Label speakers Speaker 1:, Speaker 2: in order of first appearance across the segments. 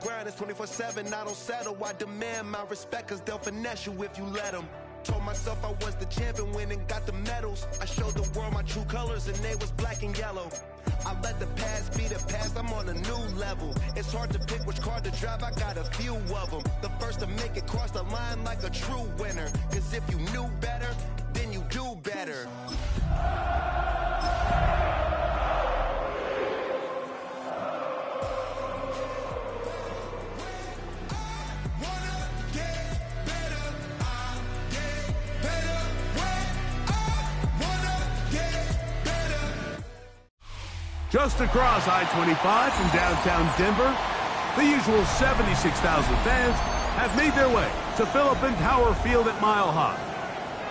Speaker 1: grind, it's 24/7, I don't settle. I demand my respect, cause they'll finesse you if you let them. Told myself I was the champion, went and got the medals. I showed the world my true colors and they was black and yellow. I let the past be the past, I'm on a new level. It's hard to pick which car to drive, I got a few of them. The first to make it cross the line like a true winner. Cause if you knew better, then you do better.
Speaker 2: Just across I-25 from downtown Denver, the usual 76,000 fans have made their way to Philip Power Field at Mile High,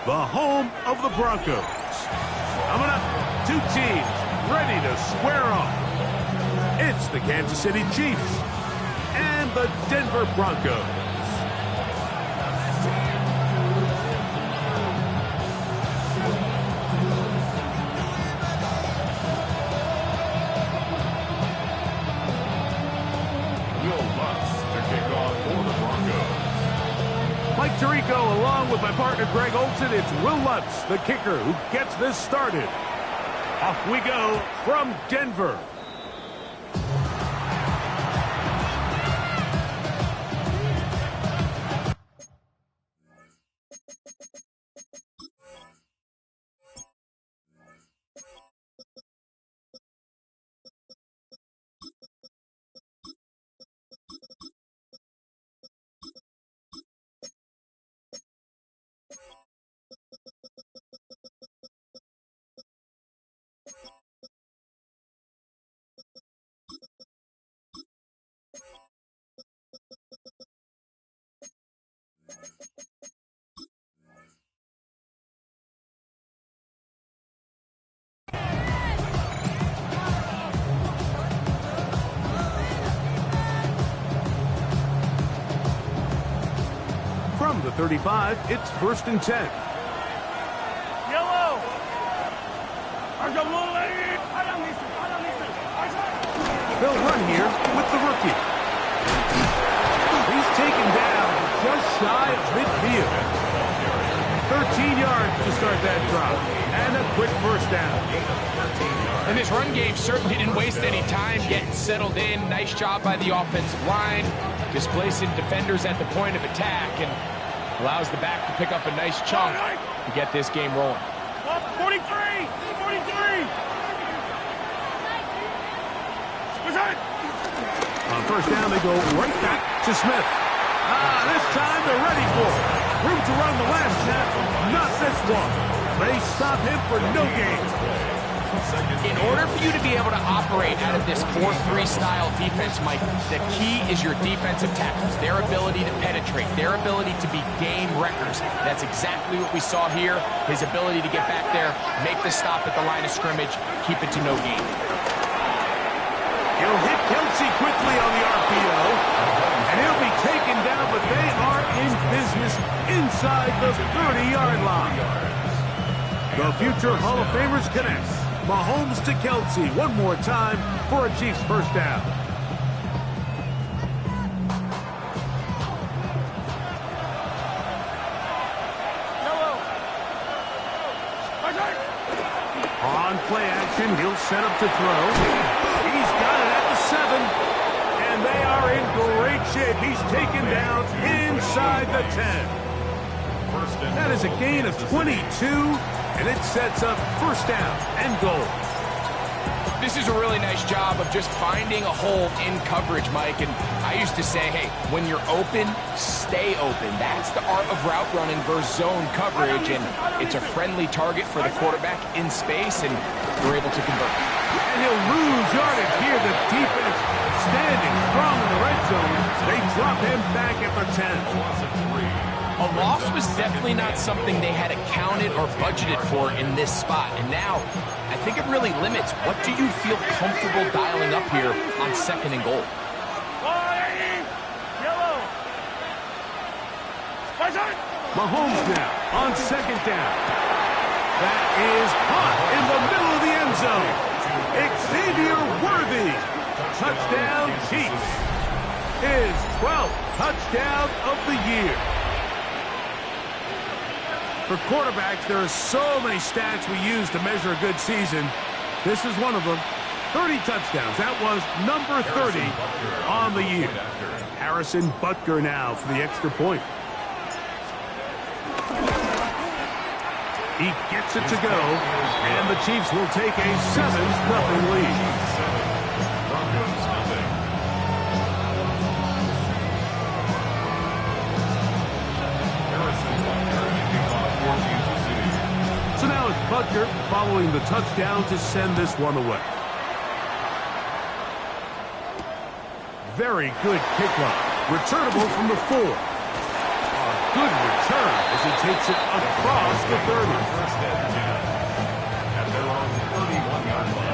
Speaker 2: the home of the Broncos. Coming up, two teams ready to square off. It's the Kansas City Chiefs and the Denver Broncos. Mike Tirico, along with my partner Greg Olson, it's Will Lutz, the kicker, who gets this started. Off we go from Denver. From the 35, it's 1st and 10.
Speaker 3: Yellow!
Speaker 2: They'll run here with the rookie. He's taken down just shy of midfield. 13 yards to start that drop. And a quick first down.
Speaker 4: And this run game certainly didn't waste any time getting settled in. Nice job by the offensive line, displacing defenders at the point of attack, and allows the back to pick up a nice chunk to get this game rolling.
Speaker 3: 43! 43!
Speaker 2: On first down, they go right back to Smith. This time they're ready for it. Room to run the last snap, not this one. They stop him for no gain.
Speaker 4: In order for you to be able to operate out of this 4-3 style defense, Mike, the key is your defensive tackles, their ability to penetrate, their ability to be game wreckers. That's exactly what we saw here, his ability to get back there, make the stop at the line of scrimmage, keep it to no gain.
Speaker 2: He'll hit Kelce quickly on the RPO, and he'll be taken down, but they are in business inside the 30-yard line. The future Hall of Famers connect. Mahomes to Kelce one more time for a Chiefs first down. On play action, he'll set up to throw. He's got it at the 7, and they are in great shape. He's taken down inside the 10. That is a gain of 22, and it sets up first down and goal.
Speaker 4: This is a really nice job of just finding a hole in coverage, Mike. And I used to say, hey, when you're open, stay open. That's the art of route running versus zone coverage, and it's a friendly target for the quarterback in space, and we're able to convert.
Speaker 2: And he'll lose yardage here. The defense standing strong in the red zone. They drop him back at the 10.
Speaker 4: A loss was definitely not something they had accounted or budgeted for in this spot. And now, I think it really limits what do you feel comfortable dialing up here on 2nd and goal.
Speaker 2: Mahomes now on 2nd down. That is caught in the middle of the end zone. Xavier Worthy. Touchdown, Chiefs. his 12th touchdown of the year. For quarterbacks, there are so many stats we use to measure a good season. This is one of them. 30 touchdowns. That was number 30 on the year. Harrison Butker now for the extra point. He gets it to go, and the Chiefs will take a 7-0 lead. So now it's Butker following the touchdown to send this one away. Very good kickoff. Returnable from the 4. A good return as he takes it across the 30.
Speaker 5: First and 10 at their own 31-yard line.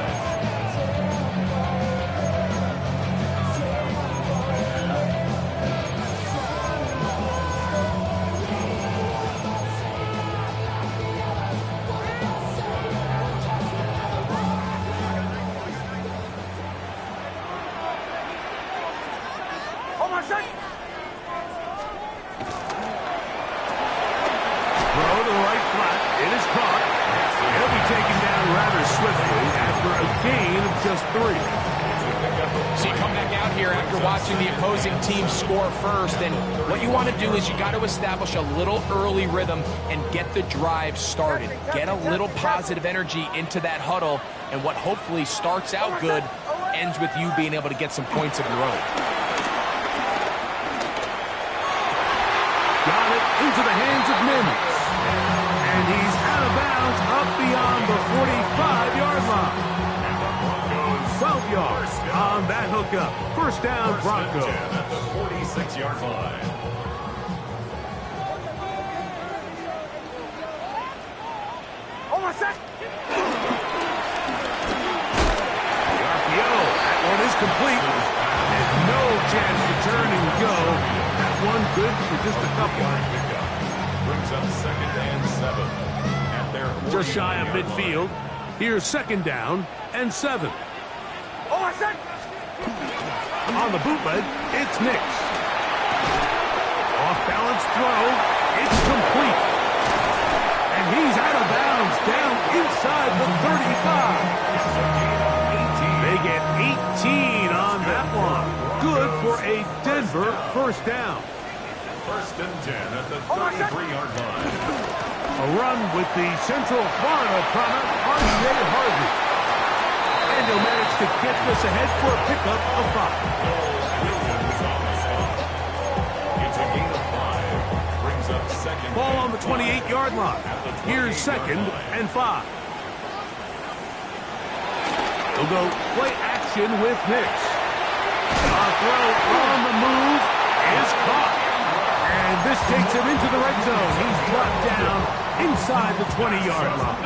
Speaker 2: Just 3.
Speaker 4: So you come back out here after watching the opposing team score first, and what you want to do is you got to establish a little early rhythm and get the drive started. Get a little positive energy into that huddle, and what hopefully starts out good ends with you being able to get some points of your own.
Speaker 2: Got it into the hands of Mims. And he's out of bounds up beyond the 45-yard line. 12 yards on that hookup. First down, Broncos.
Speaker 5: At the 46-yard line.
Speaker 2: The RPO. That one is complete. And no chance to turn and go. That one good for just a couple.
Speaker 5: Brings up 2nd and 7 at their
Speaker 2: just shy of midfield. Here's 2nd down and 7. On the bootleg, it's Nix. Off-balance throw. It's complete. And he's out of bounds down inside the 35. They get 18 on that one. Good for a Denver first down.
Speaker 5: 1st and 10 at the 33-yard line.
Speaker 2: A run with the Central Florida product, R.J. Harvey. And he'll manage to get this ahead for a pickup of 5.
Speaker 5: It's a gain of 5. Brings up 2nd.
Speaker 2: Ball on the 28-yard line. Here's 2nd and 5. They'll go play action with Nix. A throw on the move is caught. And this takes him into the red zone. He's brought down inside the 20-yard line.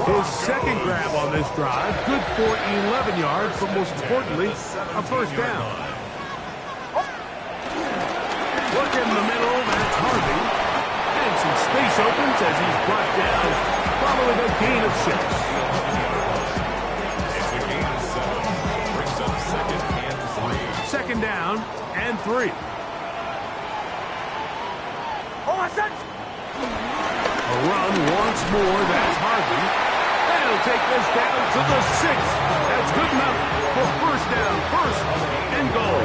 Speaker 2: His 2nd grab on this drive, good for 11 yards, but most importantly, a first down. Look in the middle, that's Harvey. And some space opens as he's brought down following a gain of 6.
Speaker 5: It's a gain of 7. Brings up 2nd and 3.
Speaker 2: 2nd down and 3. A run once more, that's Harvey. And he'll take this down to the 6. That's good enough for first down, 1st and goal.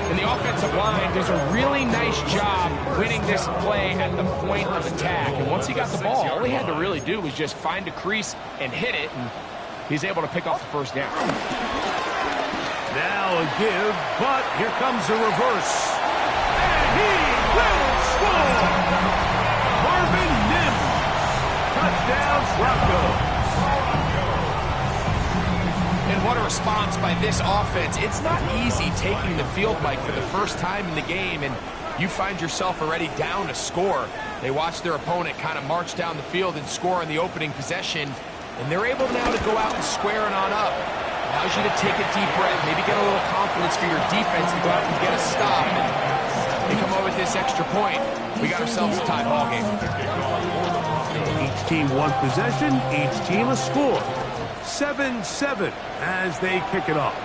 Speaker 4: And the offensive line does a really nice job winning this play at the point of attack. And once he got the ball, all he had to really do was just find a crease and hit it, and he's able to pick off the first down.
Speaker 2: Now a give, but here comes a reverse. And he will score! Marvin Mims. Touchdown, Broncos.
Speaker 4: And what a response by this offense. It's not easy taking the field, Mike, for the first time in the game, and you find yourself already down a score. They watch their opponent kind of march down the field and score in the opening possession, and they're able now to go out and square it on up. Allows you to take a deep breath, maybe get a little confidence for your defense to go out and get a stop, and they come up with this extra point. We got ourselves a tie ball game.
Speaker 2: Each team one possession, each team a score. 7-7 as they kick it off.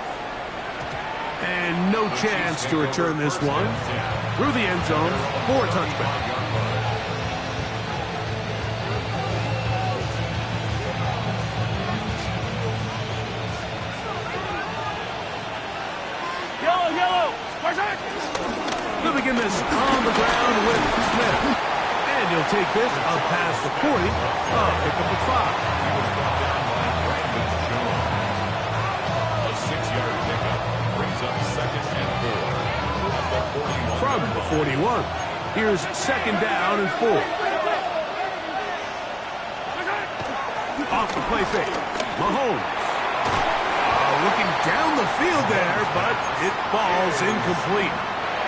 Speaker 2: And no chance to return this one through the end zone for a touchback. They'll begin this on the ground with Smith. And he'll take this up past the 40. Pick up a 5.
Speaker 5: He was brought down by Brandon Jones. A 6-yard pickup brings up 2nd and 4. At the 41.
Speaker 2: From the 41. Here's 2nd down and 4. Off the play fake. Mahomes. Looking down the field there, but it falls incomplete.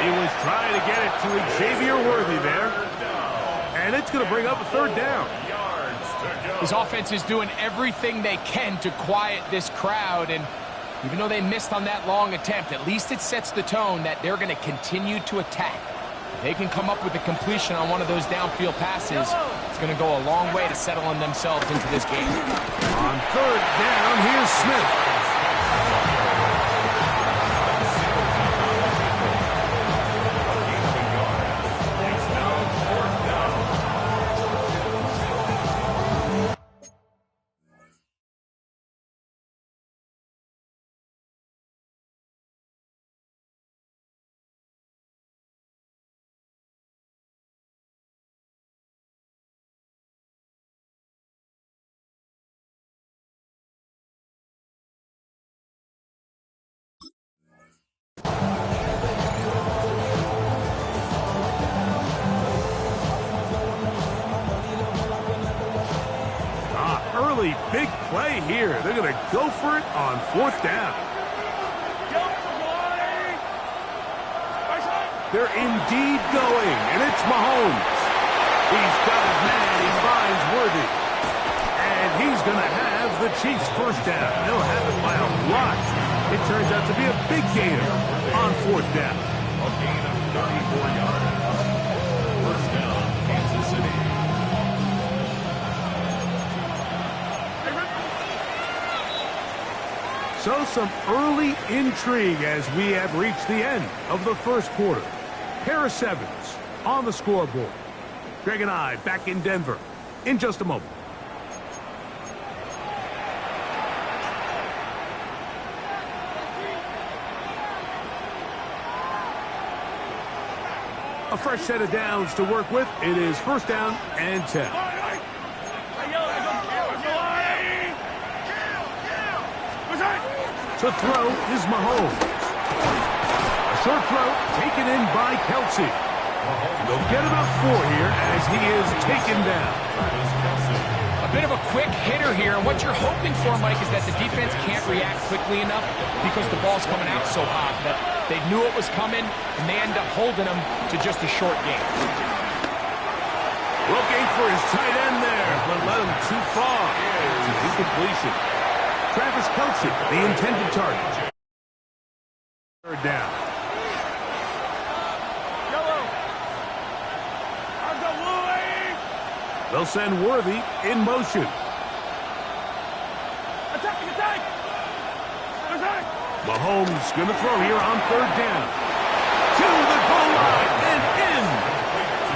Speaker 2: He was trying to get it to Xavier Worthy there. And it's going to bring up a 3rd down.
Speaker 4: His offense is doing everything they can to quiet this crowd. And even though they missed on that long attempt, at least it sets the tone that they're going to continue to attack. If they can come up with a completion on one of those downfield passes, it's going to go a long way to settling themselves into this game.
Speaker 2: On 3rd down, here's Smith. Big play here. They're going to go for it on 4th down. They're indeed going, and it's Mahomes. He's got his man. He finds Worthy. And he's going to have the Chiefs' 1st down. They'll have it by a lot. It turns out to be a big gainer on 4th down.
Speaker 5: A gain of 34 yards. 1st down, Kansas City.
Speaker 2: So some early intrigue as we have reached the end of the 1st quarter. Pair of 7s on the scoreboard. Greg and I back in Denver in just a moment. A fresh set of downs to work with. It is 1st down and 10. To throw is Mahomes. A short throw taken in by Kelsey. They'll get about 4 here as he is taken down.
Speaker 4: A bit of a quick hitter here. And what you're hoping for, Mike, is that the defense can't react quickly enough because the ball's coming out so hot that they knew it was coming, and they end up holding them to just a short game.
Speaker 2: Looking for his tight end there, but led him too far. It's an incompletion. Travis Kelce, the intended target. 3rd down. They'll send Worthy in motion. Mahomes going to throw here on 3rd down. To the goal line and in.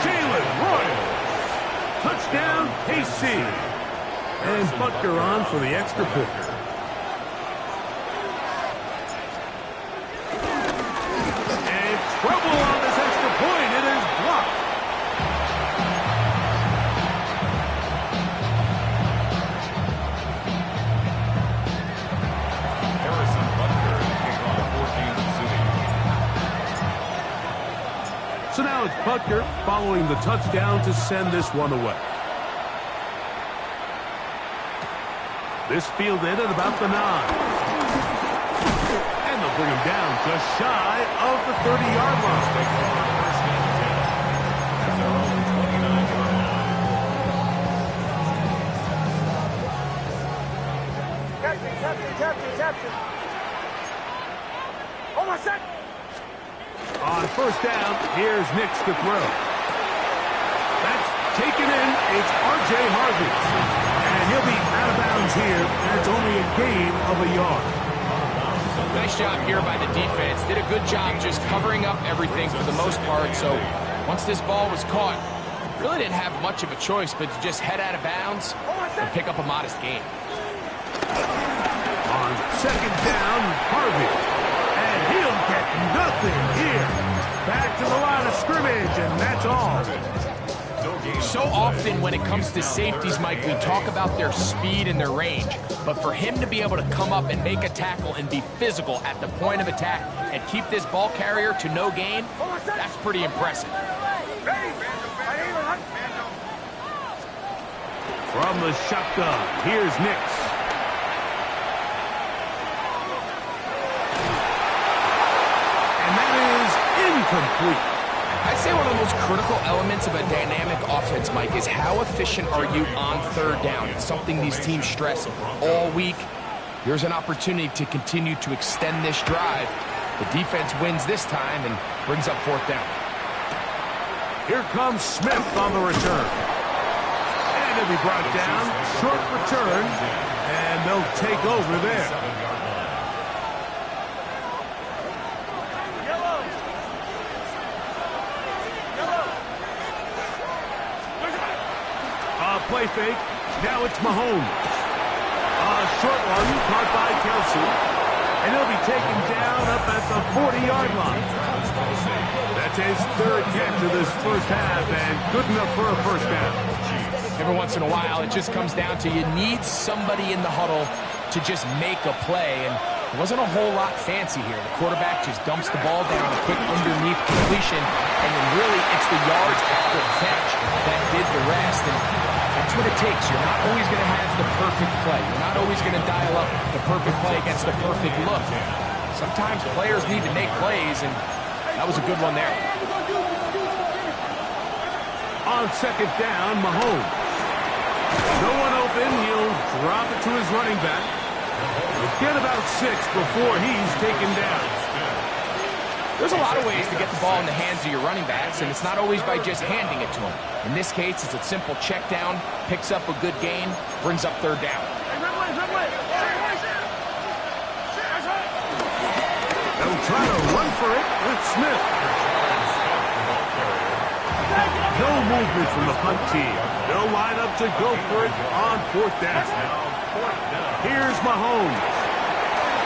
Speaker 2: Jalen Royal. Touchdown, KC. And Butker on for the extra point. Trouble on this extra point. It is blocked.
Speaker 5: Harrison Butker kickoff for Kansas City.
Speaker 2: So now it's Butker following the touchdown to send this one away. This fielded at about the 9. Bring him down just shy of the 30-yard line.
Speaker 3: Captain. Almost set.
Speaker 2: On 1st down, here's Nix to throw. That's taken in. It's R.J. Harvey. And he'll be out of bounds here, and it's only a gain of a yard.
Speaker 4: Nice job here by the defense. Did a good job just covering up everything for the most part. So once this ball was caught, really didn't have much of a choice but to just head out of bounds and pick up a modest gain.
Speaker 2: On second down, Harvey. And he'll get nothing here. Back to the line of scrimmage, and that's all.
Speaker 4: So often when it comes to safeties, Mike, we talk about their speed and their range. But for him to be able to come up and make a tackle and be physical at the point of attack and keep this ball carrier to no gain, that's pretty impressive.
Speaker 2: From the shotgun, here's Nix. And that is incomplete.
Speaker 4: I'd say one of the most critical elements of a dynamic offense, Mike, is how efficient are you on third down. It's something these teams stress all week. Here's an opportunity to continue to extend this drive. The defense wins this time and brings up fourth down.
Speaker 2: Here comes Smith on the return. And he'll be brought down. Short return. And they'll take over there. Play fake. Now it's Mahomes. Short one caught by Kelsey. And he'll be taken down up at the 40-yard line. That's his third catch of this first half, and good enough for a first down.
Speaker 4: Every once in a while, it just comes down to you need somebody in the huddle to just make a play, and it wasn't a whole lot fancy here. The quarterback just dumps the ball down, a quick underneath completion, and then really it's the yards after the catch that did the rest. And that's what it takes. You're not always going to have the perfect play. You're not always going to dial up the perfect play against the perfect look. Sometimes players need to make plays, and that was a good one there.
Speaker 2: On second down, Mahomes. No one open. He'll drop it to his running back. He'll get about 6 before he's taken down.
Speaker 4: There's a lot of ways to get the ball in the hands of your running backs, and it's not always by just handing it to them. In this case, it's a simple check down, picks up a good gain, brings up third down.
Speaker 2: They'll try to run for it with Smith. No movement from the punt team. They'll line up to go for it on fourth down. Here's Mahomes.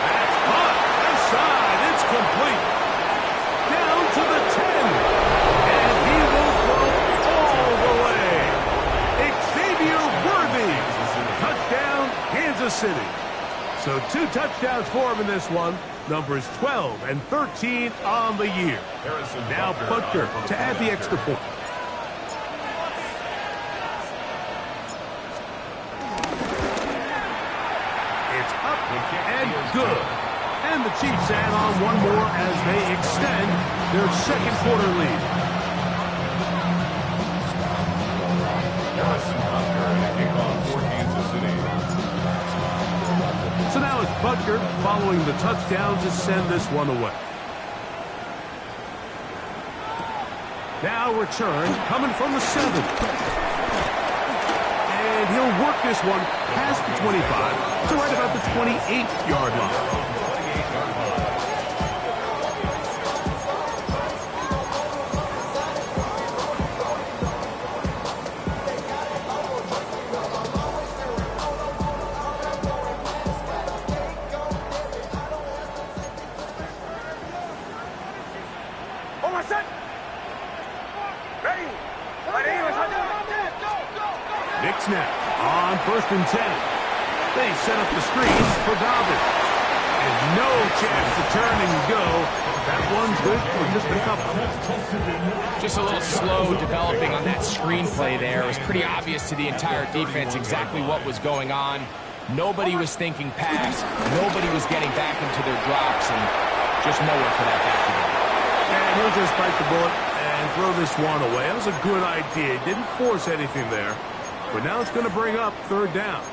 Speaker 2: That's caught. Inside. It's complete. Down to the 10. And he will go all the way. Xavier Worthy. Touchdown, Kansas City. So 2 touchdowns for him in this one. Numbers 12 and 13 on the year. Now Butker to add the extra point. It's up and good. And the Chiefs add on one more as they extend their second quarter lead. So now it's Butker following the touchdown to send this one away. Now return coming from the 7. And he'll work this one past the 25 to right about the 28-yard line. Knicks now on 1st and 10. They set up the screen for Dobbins. And no chance to turn and go. That one's good for just a couple.
Speaker 4: Just a little slow developing on that screenplay there. It was pretty obvious to the entire defense exactly what was going on. Nobody was thinking pass. Nobody was getting back into their drops, and just nowhere for that back to go.
Speaker 2: And he'll just bite the bullet and throw this one away. That was a good idea. He didn't force anything there. But now it's going to bring up third down.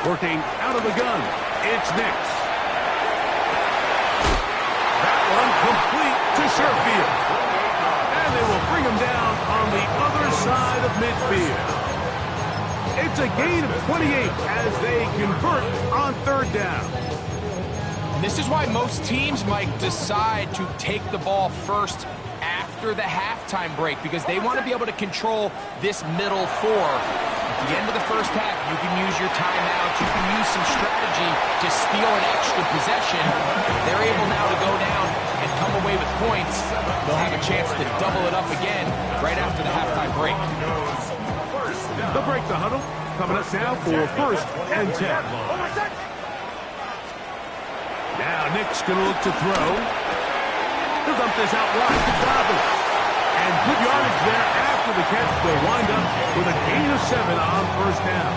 Speaker 2: Working out of the gun, it's Nix. That one complete to Sherfield. And they will bring him down on the other side of midfield. It's a gain of 28 as they convert on third down.
Speaker 4: And this is why most teams, Mike, decide to take the ball first after the halftime break, because they want to be able to control this middle four. At the end of the first half, you can use your timeout, you can use some strategy to steal an extra possession. If they're able now to go down and come away with points, they'll have a chance to double it up again right after the halftime break.
Speaker 2: They'll break the huddle. Coming up now for 1st and 10. Now Nick's going to look to throw. He'll dump this out wide to Dobbins. And good yardage there after the catch. They'll wind up with a gain of 7 on first down.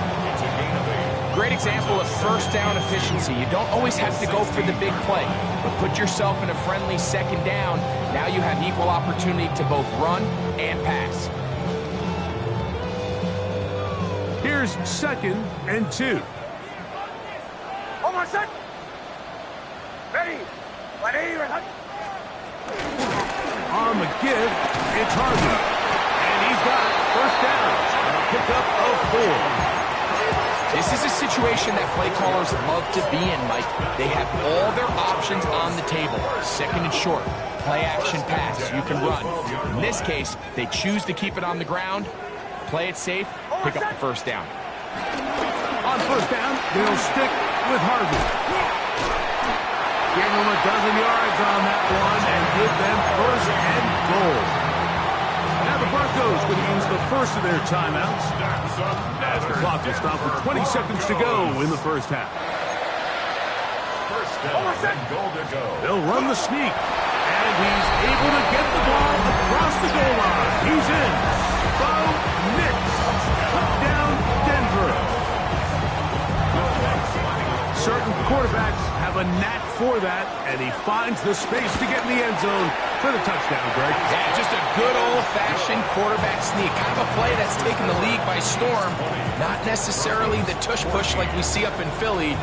Speaker 4: Great example of first down efficiency. You don't always have to go for the big play, but put yourself in a friendly second down. Now you have equal opportunity to both run and pass.
Speaker 2: Here's 2nd and 2.
Speaker 3: Almost set. Ready.
Speaker 2: On the give, it's Harvey. And he's got first down. A pickup of 4.
Speaker 4: This is a situation that play callers love to be in, Mike. They have all their options on the table. 2nd and short, play action pass, you can run. In this case, they choose to keep it on the ground, play it safe, pick up the first down.
Speaker 2: On first down, they'll stick with Harvey. Give them a dozen yards on that one and give them 1st and goal. Now the Broncos going to use the first of their timeouts as the clock will stop with 20 seconds to go in the first half.
Speaker 5: First down and goal to go.
Speaker 2: They'll run the sneak, and he's able to get the ball across the goal line. He's in. Bo Nix. Touchdown, Denver. Certain quarterbacks have a knack for that, and he finds the space to get in the end zone for the touchdown, Greg.
Speaker 4: Yeah, just a good old-fashioned quarterback sneak. Kind of a play that's taken the league by storm. Not necessarily the tush-push like we see up in Philly,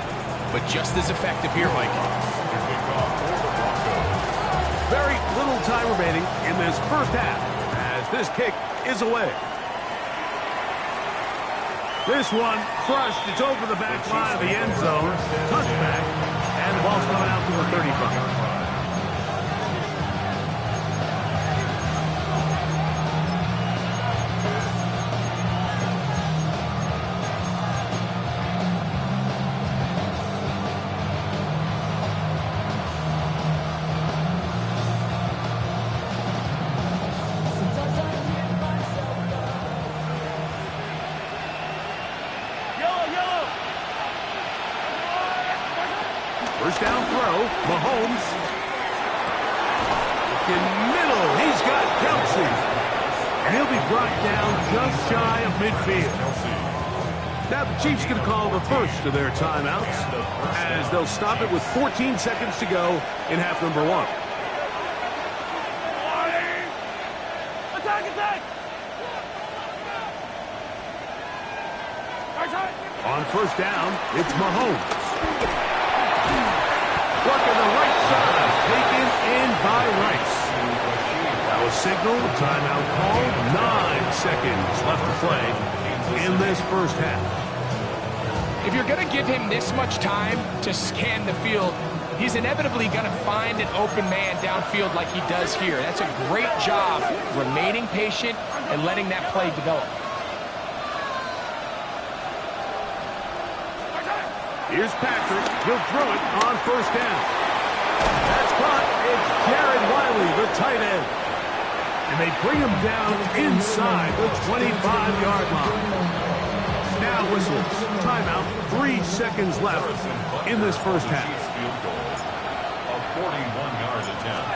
Speaker 4: but just as effective here, Mike.
Speaker 2: Very little time remaining in this first half as this kick is away. This one crushed. It's over the back line of the end zone. Touchback. And the ball's coming out to the 35. First down throw, Mahomes. In middle, he's got Kelsey. And he'll be brought down just shy of midfield. Now the Chiefs going to call the first of their timeouts as they'll stop it with 14 seconds to go in half number 1.
Speaker 3: Attack!
Speaker 2: On first down, it's Mahomes. Working the right side, taken in by Rice. That was signal, timeout called. 9 seconds left to play in this first half.
Speaker 4: If you're going to give him this much time to scan the field, he's inevitably going to find an open man downfield like he does here. That's a great job remaining patient and letting that play develop.
Speaker 2: Here's Patrick. He'll throw it on first down. That's caught. It's Jared Wiley, the tight end. And they bring him down inside the 25-yard line. Now whistles. Timeout. 3 seconds left in this first half.
Speaker 5: Field goal. A 41-yard attempt.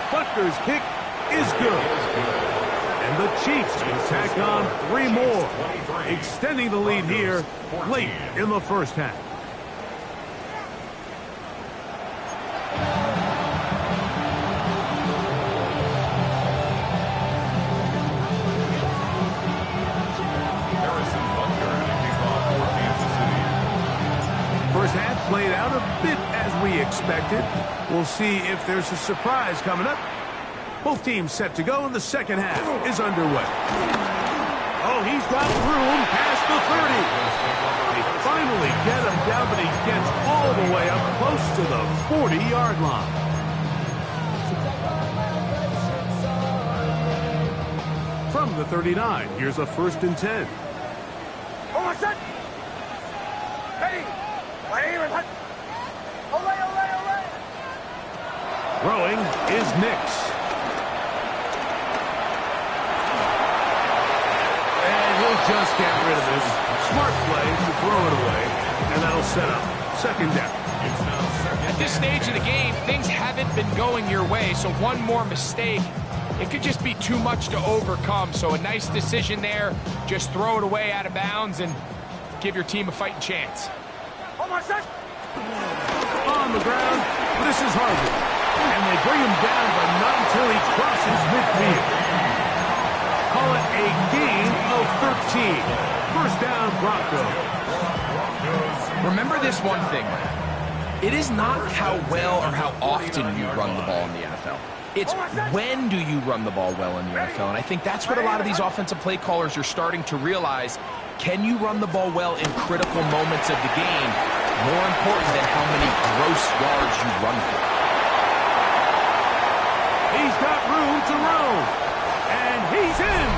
Speaker 2: Butker's kick is good. And the Chiefs will tack on 3 more, extending the lead here late in the first half. played out a bit as we expected. We'll see if there's a surprise coming up. Both teams set to go, and the second half is underway. Oh, he's got room past the 30. They finally get him down, but he gets all the way up close to the 40-yard line. From the 39, here's a 1st and 10. Throwing is Nix. And he'll just get rid of this. Smart play to throw it away. And that'll set up 2nd down.
Speaker 4: At this stage of the game, things haven't been going your way, so one more mistake, it could just be too much to overcome. So a nice decision there. Just throw it away out of bounds and give your team a fighting chance.
Speaker 2: On the ground, this is Harvey. And they bring him down, but not until he crosses midfield. Call it a gain of 13. 1st down, Broncos.
Speaker 4: Remember this one thing. It is not how well or how often you run the ball in the NFL. It's when do you run the ball well in the NFL. And I think that's what a lot of these offensive play callers are starting to realize. Can you run the ball well in critical moments of the game? More important than how many gross yards you run for.
Speaker 2: He's got room to roam. And he's in.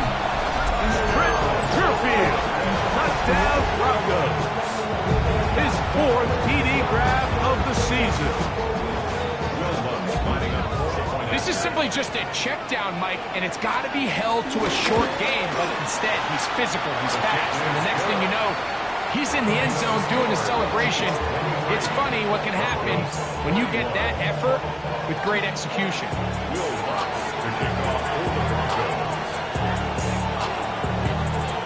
Speaker 2: Trent Sherfield. Touchdown, Broncos. His 4th TD grab of the season.
Speaker 4: This is simply just a check down, Mike, and it's got to be held to a short game, but instead he's physical, he's fast, and the next thing you know, he's in the end zone doing his celebration. It's funny what can happen when you get that effort with great execution.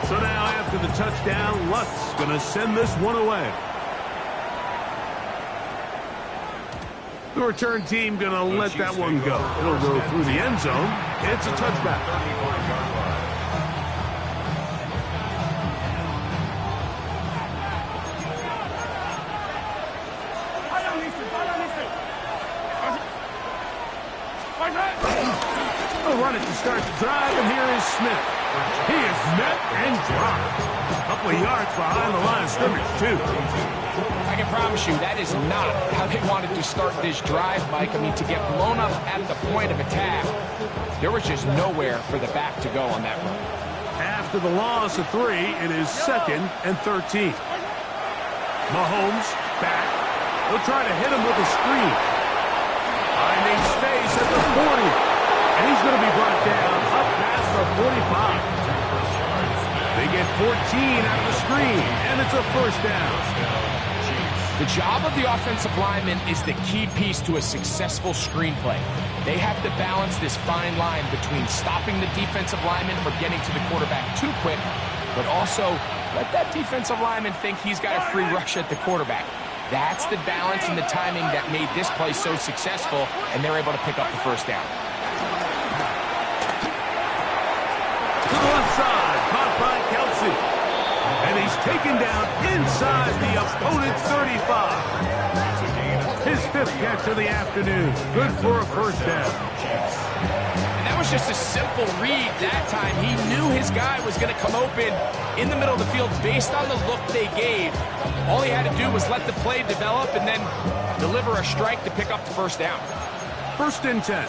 Speaker 2: So now after the touchdown, Lutz going to send this one away. The return team going to let that one go. It'll go through the end zone. It's a touchback. They'll run it to start the drive, and here is Smith. He is met and dropped. A couple of yards behind the line of scrimmage, too.
Speaker 4: I can promise you that is not how they wanted to start this drive, Mike. I mean, to get blown up at the point of attack, there was just nowhere for the back to go on that run.
Speaker 2: After the loss of 3, it is 2nd and 13. Mahomes back. They'll try to hit him with a screen. Finding space at the 40. And he's going to be brought down up past the 45. They get 14 out of the screen, and it's a 1st down.
Speaker 4: The job of the offensive lineman is the key piece to a successful screenplay. They have to balance this fine line between stopping the defensive lineman from getting to the quarterback too quick, but also let that defensive lineman think he's got a free rush at the quarterback. That's the balance and the timing that made this play so successful, and they're able to pick up the 1st down.
Speaker 2: To the left side, caught by Kelsey. And he's taken down inside the opponent's 35. His 5th catch of the afternoon. Good for a 1st down.
Speaker 4: And that was just a simple read that time. He knew his guy was going to come open in the middle of the field based on the look they gave. All he had to do was let the play develop and then deliver a strike to pick up the 1st down.
Speaker 2: 1st and 10.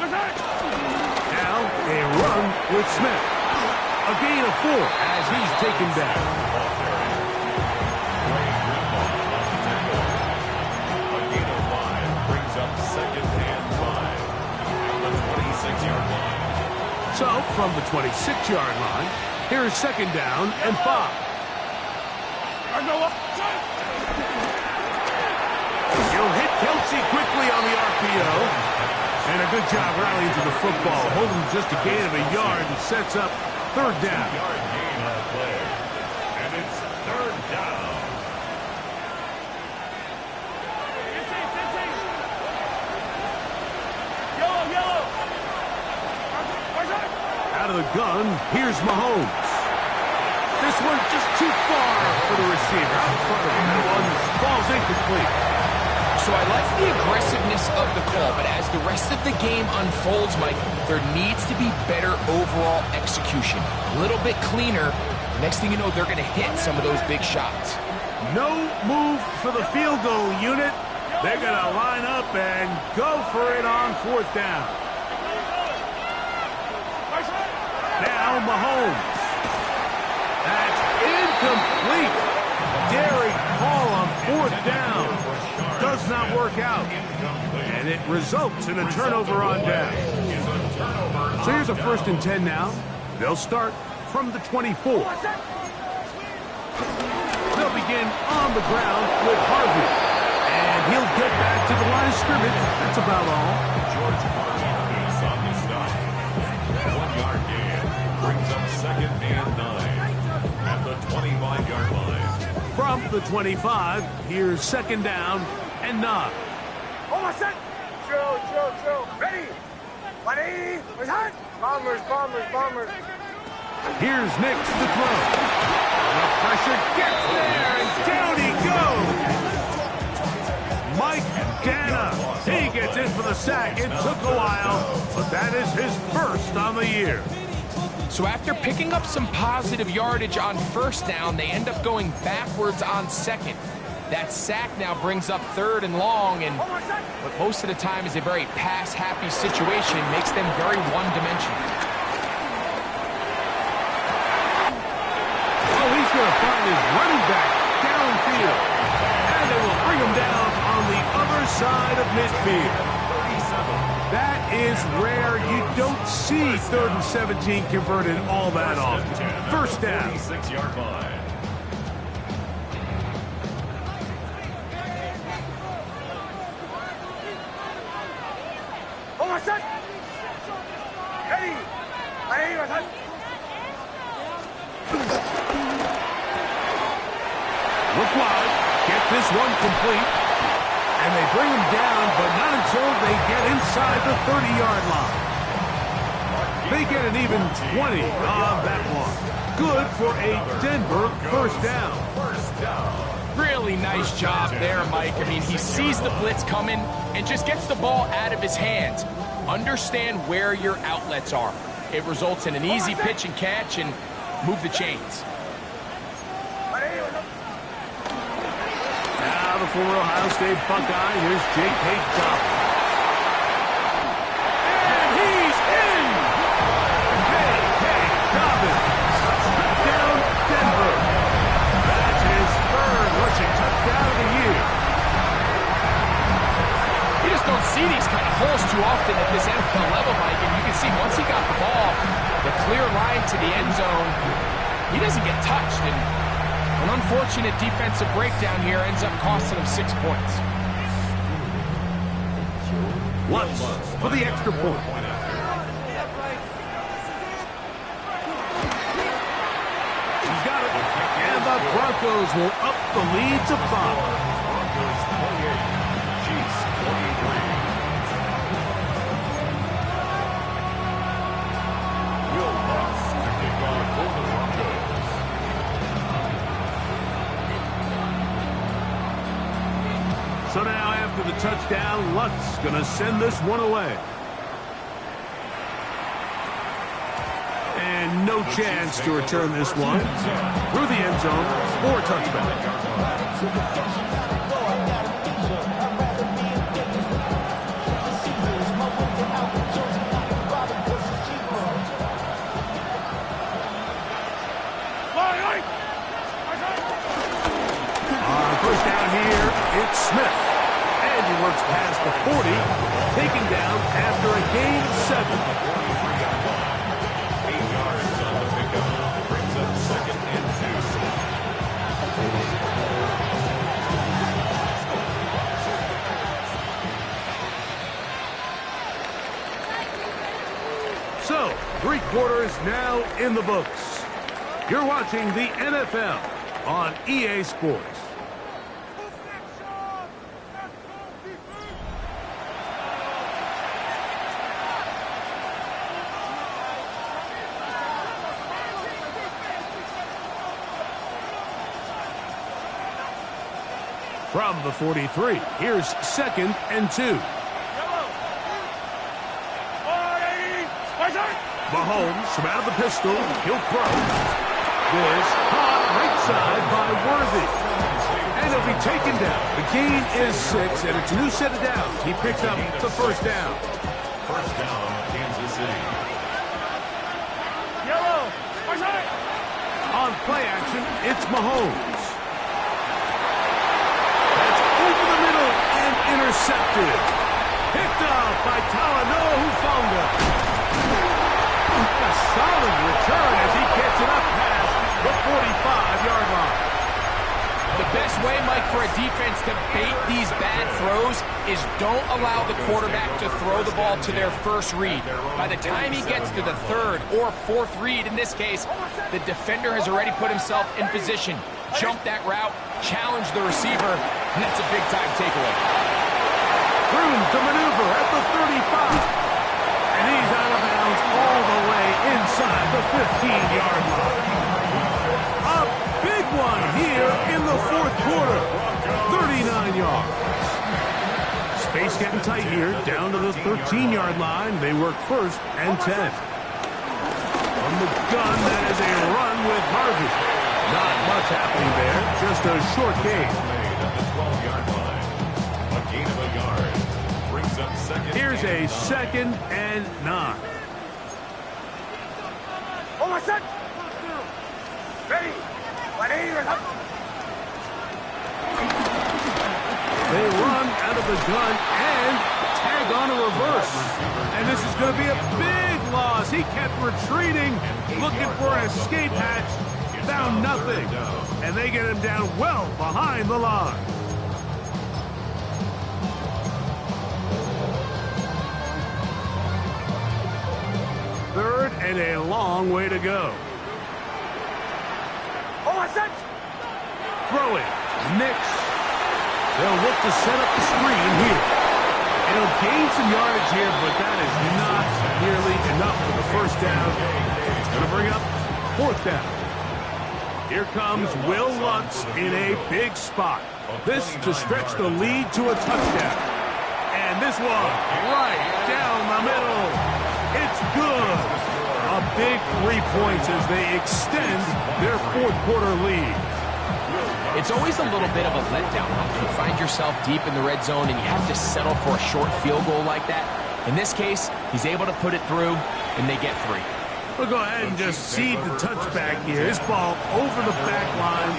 Speaker 2: Now a run with Smith. A gain of 4 as he's taken down.
Speaker 5: A gain of 5 brings up 2nd and 5 on the 26-yard line.
Speaker 2: So from the 26-yard line, here is 2nd down and 5. He'll hit Kelsey quickly on the RPO. And a good job rallying to the football. Holding just a gain of a yard and sets up 3rd down.
Speaker 5: Yard gain on the play. And it's 3rd down. Yellow.
Speaker 2: gun, here's Mahomes. This one just too far for the receiver. Out in front of him. That one falls incomplete.
Speaker 4: So I like the aggressiveness of the call, but as the rest of the game unfolds, Mike, there needs to be better overall execution. A little bit cleaner. Next thing you know, they're going to hit some of those big shots.
Speaker 2: No move for the field goal unit. They're going to line up and go for it on 4th down. Now Mahomes. That's incomplete. Derek Hall on 4th down. Does not work out. And it results in a turnover on down. So here's a 1st and 10 now. They'll start from the 24. They'll begin on the ground with Harvey. And he'll get back to the line of scrimmage. That's about all.
Speaker 5: George Harvey is on the stop. 1-yard gain. Brings up 2nd and 9 at the 25-yard line.
Speaker 2: From the 25, here's 2nd down and 9.
Speaker 3: Hold on, set. Drill. Ready. 180. Return. Bombers.
Speaker 2: Here's Nix to throw. The pressure gets there, and down he goes. Mike Danna. He gets in for the sack. It took a while, but that is his 1st on the year.
Speaker 4: So after picking up some positive yardage on 1st down, they end up going backwards on 2nd. That sack now brings up 3rd and long, and what most of the time is a very pass-happy situation makes them very one-dimensional.
Speaker 2: Oh, he's going to find his running back downfield, and they will bring him down on the other side of midfield. That is rare. You don't see 3rd and 17 converted all that often. 1st down.
Speaker 5: 36-yard line.
Speaker 3: Hold on, set. Ready. 180. Return.
Speaker 2: Look wide. Get this one complete. And they bring him down, but not until they get inside the 30-yard line. They get an even 20 on that one. Good for a Denver 1st down.
Speaker 4: Really nice job there, Mike. I mean, he sees the blitz coming and just gets the ball out of his hands. Understand where your outlets are. It results in an easy pitch and catch and move the chains.
Speaker 2: Now the former Ohio State Buckeye, here's Jake Hayes-Dobbins. And he's in! Hayes-Dobbins. Touchdown, Denver. That's his 3rd rushing touchdown of the year.
Speaker 4: You just don't see these kind of holes too often at this NFL level, Mike. And you can see once he got the ball, the clear line to the end zone, he doesn't get touched. And an unfortunate defensive breakdown here ends up costing him 6 points.
Speaker 2: Lutz for the extra point. He's got it. And the Broncos will up the lead to 5.
Speaker 5: Broncos 28. Chiefs 23. Will Lutz to kick off for the Broncos.
Speaker 2: So now after the touchdown, Lutz going to send this one away. And no chance to return this one. Through the end zone for a touchback. On 1st down here, it's Smith. And he works past the 40, taken down after a gain of 7.
Speaker 5: 8 yards on the pickup. Brings up 2nd and 2.
Speaker 2: So, 3 quarters now in the books. You're watching the NFL on EA Sports. From the 43, here's 2nd and 2. Mahomes from out of the pistol. He'll throw. This caught right side by Worthy. And he'll be taken down. The gain is 6, and it's a new set of downs. He picks up the first down.
Speaker 5: First down, Kansas City.
Speaker 2: On play action, it's Mahomes. That's over the middle and intercepted. Picked up by Talanoa Hufanga. A solid return as he gets it up past the 45-yard line.
Speaker 4: The best way, Mike, for a defense to bait these bad throws is don't allow the quarterback to throw the ball to their first read. By the time he gets to the 3rd or 4th read, in this case, the defender has already put himself in position. Jump that route, challenge the receiver, and that's a big-time takeaway.
Speaker 2: Room to maneuver at the 35. And he's out of bounds all the way inside the 15-yard line. A big one here in the 4th quarter. 39 yards. Space getting tight here. Down to the 13-yard line. They work 1st and 10. From the gun, that is a run with Harvey. Not much happening there. Just a short gain.
Speaker 5: Made at the 12-yard line. A gain of a yard. Brings up 2nd.
Speaker 2: Here's a 2nd and 9. They run out of the gun and tag on a reverse. And this is going to be a big loss. He kept retreating, looking for an escape hatch, found nothing. And they get him down well behind the line. Third and a long way to go. Throwing. Nix. They'll look to set up the screen here. And he'll gain some yardage here, but that is not nearly enough for the first down. It's going to bring up 4th down. Here comes Will Lutz in a big spot. This to stretch the lead to a touchdown. And this one right down the middle. It's good. A big 3 points as they extend their 4th quarter lead.
Speaker 4: It's always a little bit of a letdown when you find yourself deep in the red zone and you have to settle for a short field goal like that. In this case, he's able to put it through, and they get 3.
Speaker 2: We'll go ahead and just seed the touchback here. This ball over the back line.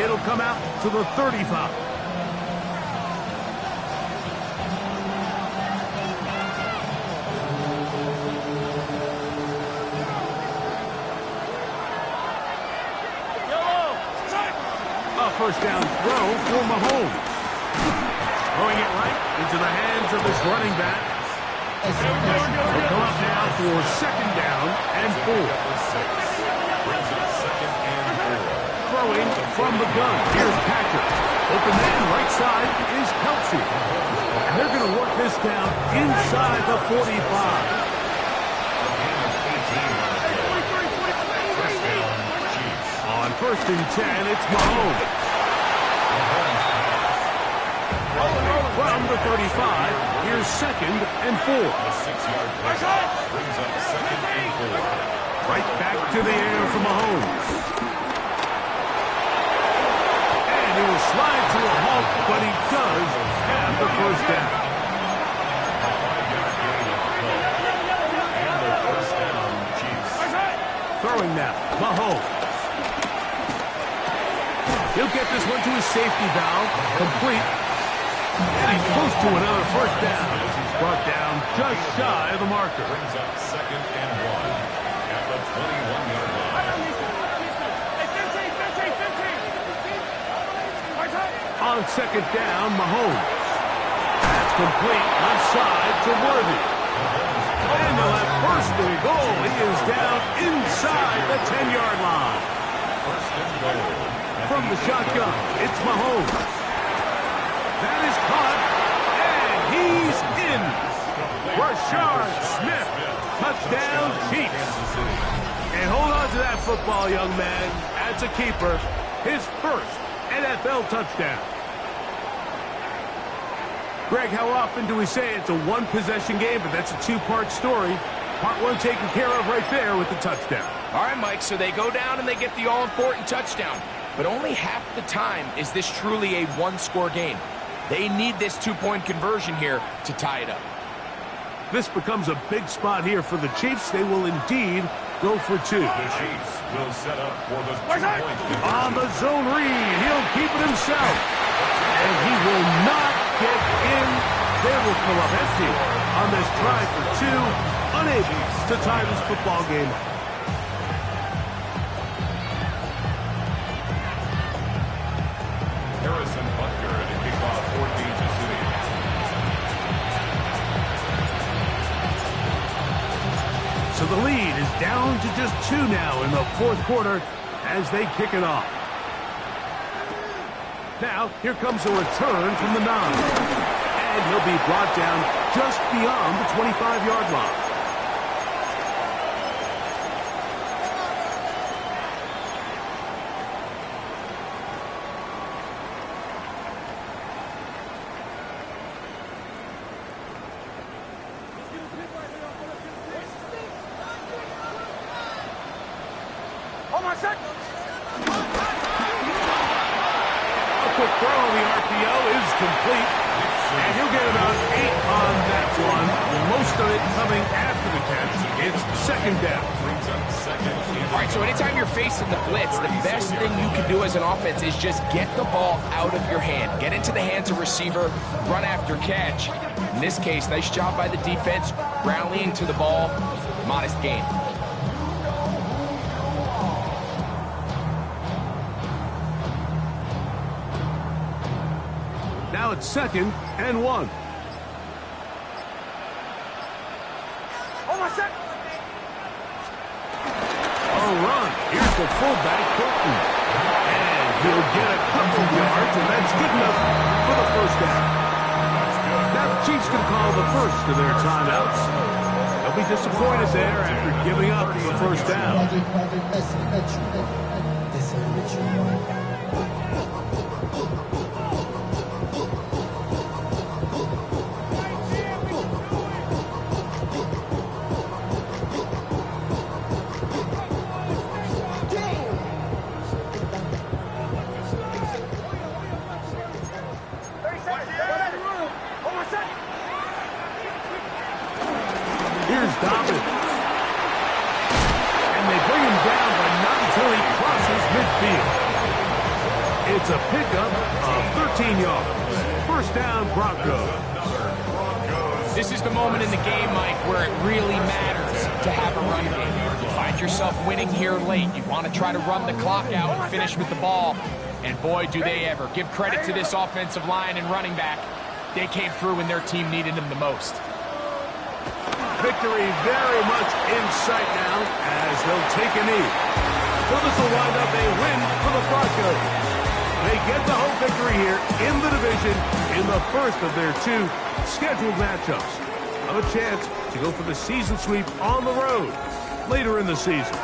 Speaker 2: It'll come out to the 35. First down throw for Mahomes. Throwing it right into the hands of his running back. They'll come up now for 2nd down and 4. Throwing from the gun. Here's Patrick. Open man right side is Kelsey. And they're going to work this down inside the 45. On 1st and 10, it's Mahomes. From the 35, here's 2nd and 4.
Speaker 5: A 6-yard pickup brings up 2nd and 4.
Speaker 2: Right back to the air for Mahomes. And he'll slide to a halt, but he does have the first down.
Speaker 5: A 5-yard gain on the play. And the first down, Chiefs.
Speaker 2: Throwing now, Mahomes. He'll get this one to his safety valve, complete. And he's close to another first down. He's brought down just shy of the marker.
Speaker 5: Brings up 2nd and 1 at the 21-yard line.
Speaker 2: On 2nd down, Mahomes. That's complete, left side to Worthy. And they'll have 1st and goal. He is down inside the 10-yard line.
Speaker 5: 1st and goal.
Speaker 2: From the shotgun, it's Mahomes. That is caught, and he's in. Rashard Smith, touchdown Chiefs. And hold on to that football, young man. That's a keeper. His 1st NFL touchdown. Greg, how often do we say it's a one-possession game, but that's a two-part story? Part one taken care of right there with the touchdown.
Speaker 4: All right, Mike, so they go down and they get the all-important touchdown. But only half the time is this truly a one-score game. They need this two-point conversion here to tie it up.
Speaker 2: This becomes a big spot here for the Chiefs. They will indeed go for two.
Speaker 5: The Chiefs will set up for the two-point.
Speaker 2: On the zone read, he'll keep it himself. And he will not get in. They will come up empty on this try for two, unable to tie this football game.
Speaker 5: Harrison Butker at the kickoff for Kansas City.
Speaker 2: So the lead is down to just two now in the fourth quarter as they kick it off. Now, here comes a return from the 9. And he'll be brought down just beyond the 25-yard line. Quick throw on the RPO is complete, and he'll get about 8 on that one. Most of it coming after the catch. It's second down.
Speaker 4: All right, so anytime you're facing the blitz, the best thing you can do as an offense is just get the ball out of your hand. Get into the hands of receiver, run after catch. In this case, nice job by the defense, rallying to the ball, modest gain.
Speaker 2: Now it's second and 1. A run. Here's the fullback, Colton. And he'll get a couple yards, and that's good enough for the first down. Now the Chiefs can call the first of their timeouts. They'll be disappointed there after giving up the first down. Here's Dobbins. And they bring him down, but not until he crosses midfield. It's a pickup of 13 yards. First down, Broncos.
Speaker 4: This is the moment in the game, Mike, where it really matters to have a run game. You find yourself winning here late. You want to try to run the clock out and finish with the ball. And boy, do they ever. Give credit to this offensive line and running back. They came through when their team needed them the most.
Speaker 2: Victory very much in sight now as they'll take a knee. So this will wind up a win for the Broncos. They get the home victory here in the division in the first of their two scheduled matchups. Have a chance to go for the season sweep on the road later in the season.